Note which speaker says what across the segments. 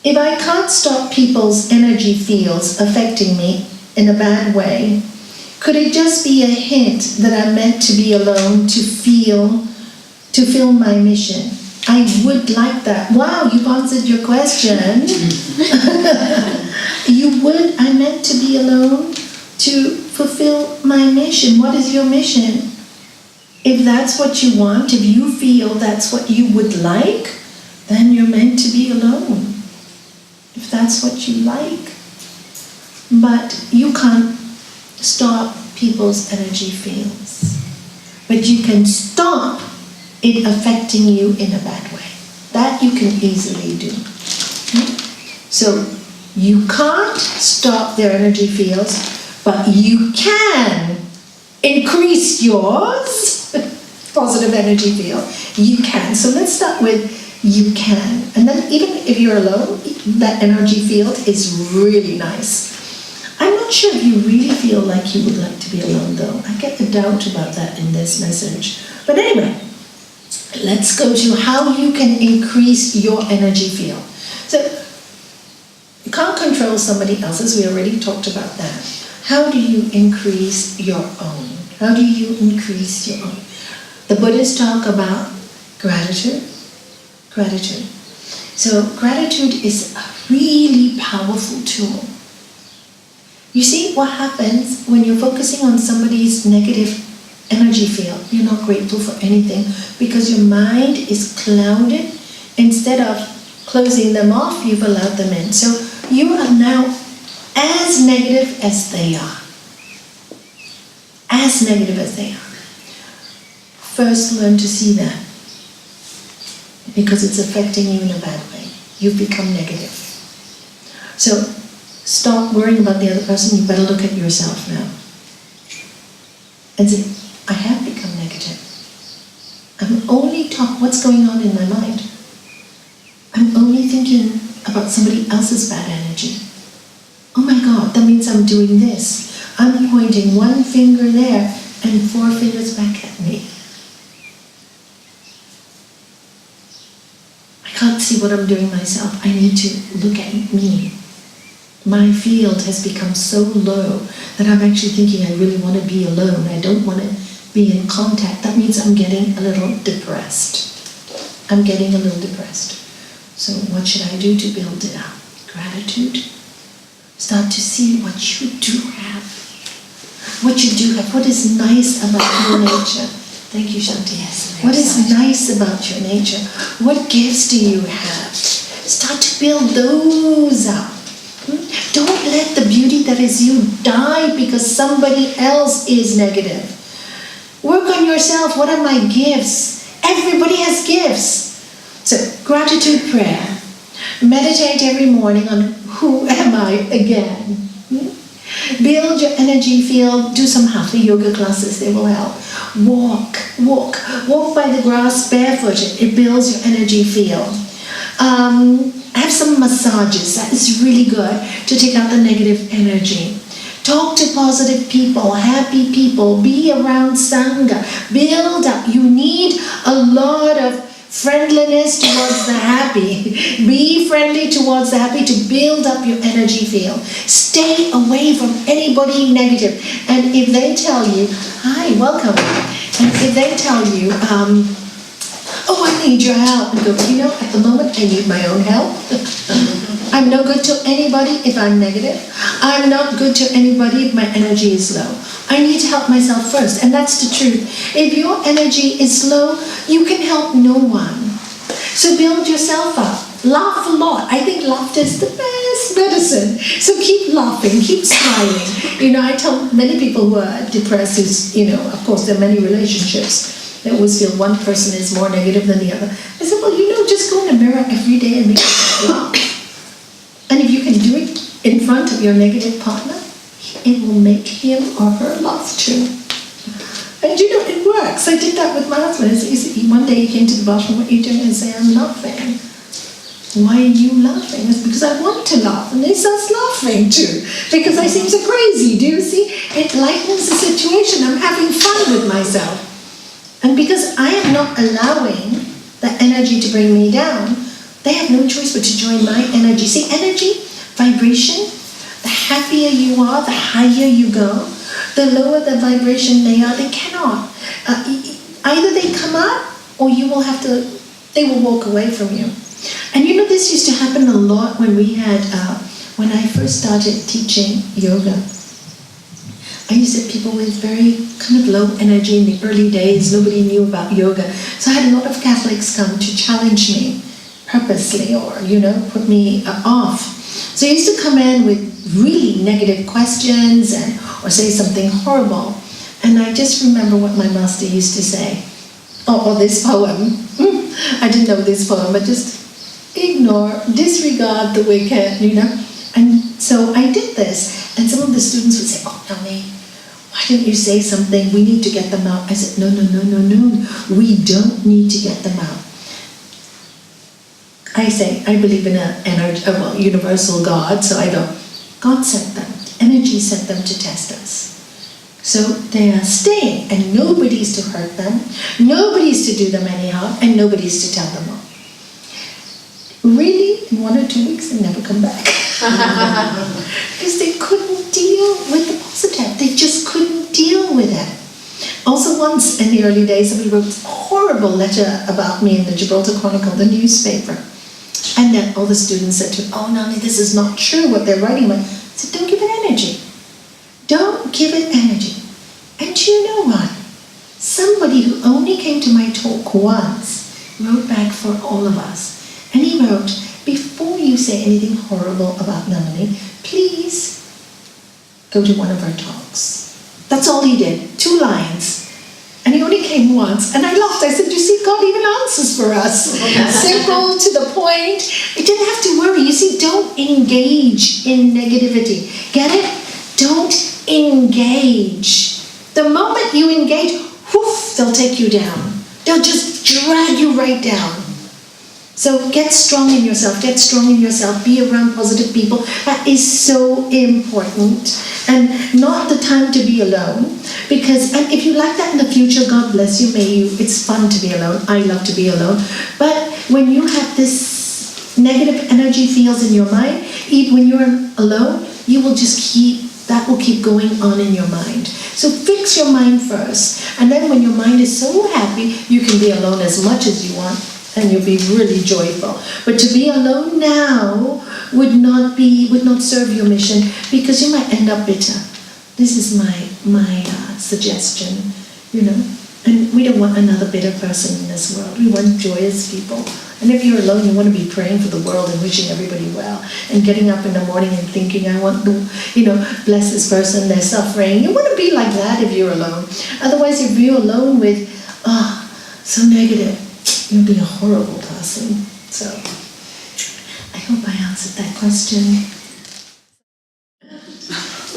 Speaker 1: If I can't stop people's energy fields affecting me in a bad way, could it just be a hint that I'm meant to be alone to fulfill my mission? I would like that. Wow, you've answered your question. I'm meant to be alone to fulfill my mission. What is your mission? If that's what you want, if you feel that's what you would like, then you're meant to be alone. If that's what you like. But you can't stop people's energy fields. But you can stop it affecting you in a bad way. That you can easily do. So you can't stop their energy fields, but you can increase yours. Positive energy field. You can. So let's start with you can. And then even if you're alone, that energy field is really nice. I'm not sure if you really feel like you would like to be alone though. I get a doubt about that in this message. But anyway, let's go to how you can increase your energy field. So you can't control somebody else's. We already talked about that. How do you increase your own? How do you increase your own? The Buddhists talk about gratitude. Gratitude. So gratitude is a really powerful tool. You see what happens when you're focusing on somebody's negative energy field. You're not grateful for anything because your mind is clouded. Instead of closing them off, you've allowed them in. So you are now as negative as they are. As negative as they are. First, learn to see that. Because it's affecting you in a bad way. You've become negative. So, stop worrying about the other person. You better look at yourself now. And say, I have become negative. I'm only what's going on in my mind? I'm only thinking about somebody else's bad energy. Oh my God, that means I'm doing this. I'm pointing one finger there and 4 fingers back at me. I can't see what I'm doing myself. I need to look at me. My field has become so low that I'm actually thinking I really want to be alone. I don't want to be in contact. That means I'm getting a little depressed. I'm getting a little depressed. So what should I do to build it up? Gratitude. Start to see what you do have. What you do have. What is nice about your nature. Thank you, Shanti. Yes, what is nice about your nature? What gifts do you have? Start to build those up. Don't let the beauty that is you die because somebody else is negative. Work on yourself. What are my gifts? Everybody has gifts. So, gratitude prayer. Meditate every morning on who am I again. Build your energy field. Do some hatha yoga classes. They will help. Walk by the grass barefooted. It builds your energy field. Have some massages. That is really good to take out the negative energy. Talk to positive people, happy people. Be around Sangha. Build up. You need a lot of friendliness towards the happy. Be friendly towards the happy to build up your energy field. Stay away from anybody negative. And if they tell you, hi, welcome. And if they tell you, oh, I need your help. And go, at the moment I need my own help. I'm no good to anybody if I'm negative. I'm not good to anybody if my energy is low. I need to help myself first. And that's the truth. If your energy is low, you can help no one. So build yourself up. Laugh a lot. I think laughter is the best medicine. So keep laughing, keep smiling. I tell many people who are depressed, of course there are many relationships. They always feel one person is more negative than the other. I said, well, just go in the mirror every day and make yourself laugh. And if you can do it in front of your negative partner, it will make him or her laugh too. And it works. I did that with my husband. One day he came to the bathroom, what are you doing? And I say, I'm laughing. Why are you laughing? It's because I want to laugh. And he starts laughing too. Because I seem so crazy. Do you see? It lightens the situation. I'm having fun with myself. And because I am not allowing the energy to bring me down, They have no choice but to join my energy. See, energy, vibration, the happier you are, the higher you go. The lower the vibration they are, they cannot. Either they come up or you will have to, they will walk away from you. And you know, this used to happen a lot when we had, when I first started teaching yoga. I used to have people with very kind of low energy in the early days. Nobody knew about yoga. So I had a lot of Catholics come to challenge me purposely or, you know, put me off. So I used to come in with really negative questions or say something horrible. And I just remember what my master used to say. Or this poem. I didn't know this poem, but just ignore, disregard the wicked, you know. And so I did this. And some of the students would say, oh, Nami, why didn't you say something? We need to get them out. I said, no. We don't need to get them out. I say, I believe in a universal God, so I go, God sent them. Energy sent them to test us. So they are staying, and nobody's to hurt them, nobody's to do them any harm, and nobody's to tell them off. Really, in 1 or 2 weeks, they never come back. Because they couldn't deal with the positive. They just couldn't deal with it. Also once in the early days, somebody wrote a horrible letter about me in the Gibraltar Chronicle, the newspaper. And then all the students said to me, oh, Nani, this is not true what they're writing about. I said, don't give it energy. Don't give it energy. And you know what? Somebody who only came to my talk once wrote back for all of us. And he wrote, before you say anything horrible about Nani, please go to one of our talks. That's all he did. 2 lines. And he only came once. And I laughed. I said, you see, God even answers for us. Simple, to the point. You didn't have to worry. You see, don't engage in negativity. Get it? Don't engage. The moment you engage, whoof, they'll take you down. They'll just drag you right down. So get strong in yourself. Get strong in yourself. Be around positive people. That is so important. And not the time to be alone. Because, and if you like that in the future, God bless you, may you, it's fun to be alone. I love to be alone. But when you have this negative energy fields in your mind, even when you're alone, you will just that will keep going on in your mind. So fix your mind first. And then when your mind is so happy, you can be alone as much as you want. And you'll be really joyful. But to be alone now would not serve your mission, because you might end up bitter. This is my suggestion, you know. And we don't want another bitter person in this world. We want joyous people. And if you're alone, you want to be praying for the world and wishing everybody well, and getting up in the morning and thinking, I want to, you know, bless this person, they're suffering. You want to be like that if you're alone. Otherwise, if you're alone with, so negative, you'll be a horrible person. So, I hope I answered that question.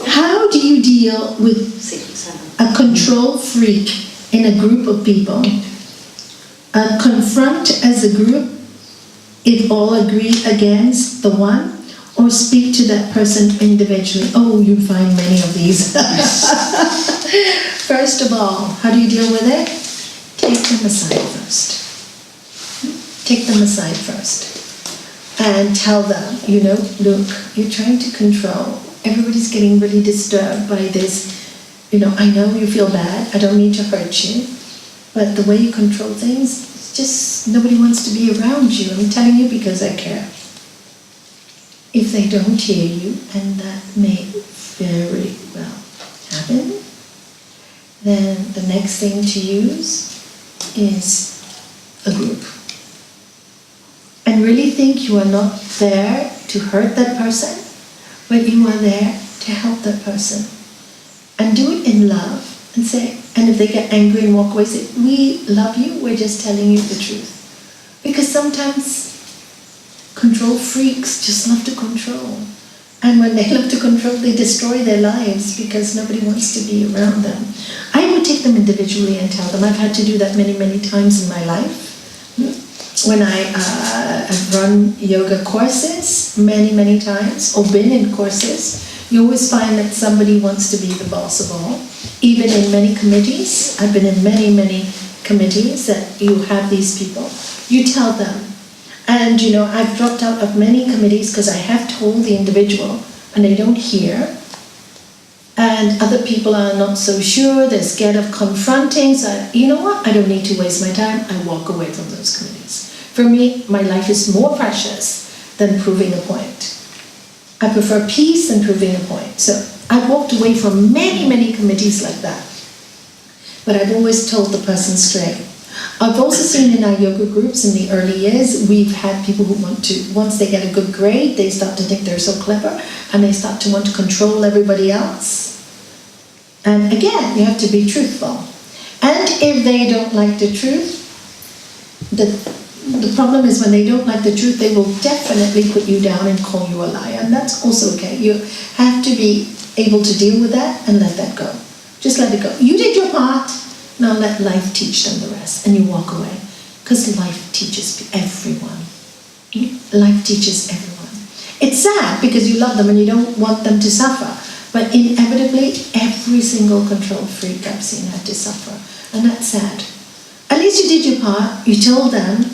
Speaker 1: How do you deal with a control freak in a group of people? Confront as a group if all agree against the one, or speak to that person individually? Oh, you find many of these. First of all, how do you deal with it? Take them aside first. Take them aside first and tell them, you know, look, you're trying to control. Everybody's getting really disturbed by this. You know, I know you feel bad. I don't mean to hurt you. But the way you control things, it's just nobody wants to be around you. I'm telling you because I care. If they don't hear you, and that may very well happen, then the next thing to use is a group. And really think you are not there to hurt that person, but you are there to help that person. And do it in love, and say, and if they get angry and walk away, say, we love you, we're just telling you the truth. Because sometimes control freaks just love to control. And when they love to control, they destroy their lives because nobody wants to be around them. I would take them individually and tell them. I've had to do that many, many times in my life. When I have run yoga courses many, many times, or been in courses, you always find that somebody wants to be the boss of all. Even in many committees, I've been in many, many committees that you have these people. You tell them. And, I've dropped out of many committees because I have told the individual and they don't hear. And other people are not so sure, they're scared of confronting. So, you know what? I don't need to waste my time. I walk away from those committees. For me, my life is more precious than proving a point. I prefer peace than proving a point. So I walked away from many, many committees like that. But I've always told the person straight. I've also seen in our yoga groups in the early years, we've had people who want to, once they get a good grade, they start to think they're so clever and they start to want to control everybody else. And again, you have to be truthful. And if they don't like the truth, the problem is when they don't like the truth, they will definitely put you down and call you a liar. And that's also okay. You have to be able to deal with that and let that go. Just let it go. You did your part. Now let life teach them the rest. And you walk away. Because life teaches everyone. Life teaches everyone. It's sad because you love them and you don't want them to suffer. But inevitably, every single control freak I've seen had to suffer. And that's sad. At least you did your part. You told them.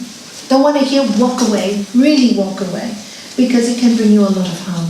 Speaker 1: Don't want to hear walk away. Really walk away. Because it can bring you a lot of harm.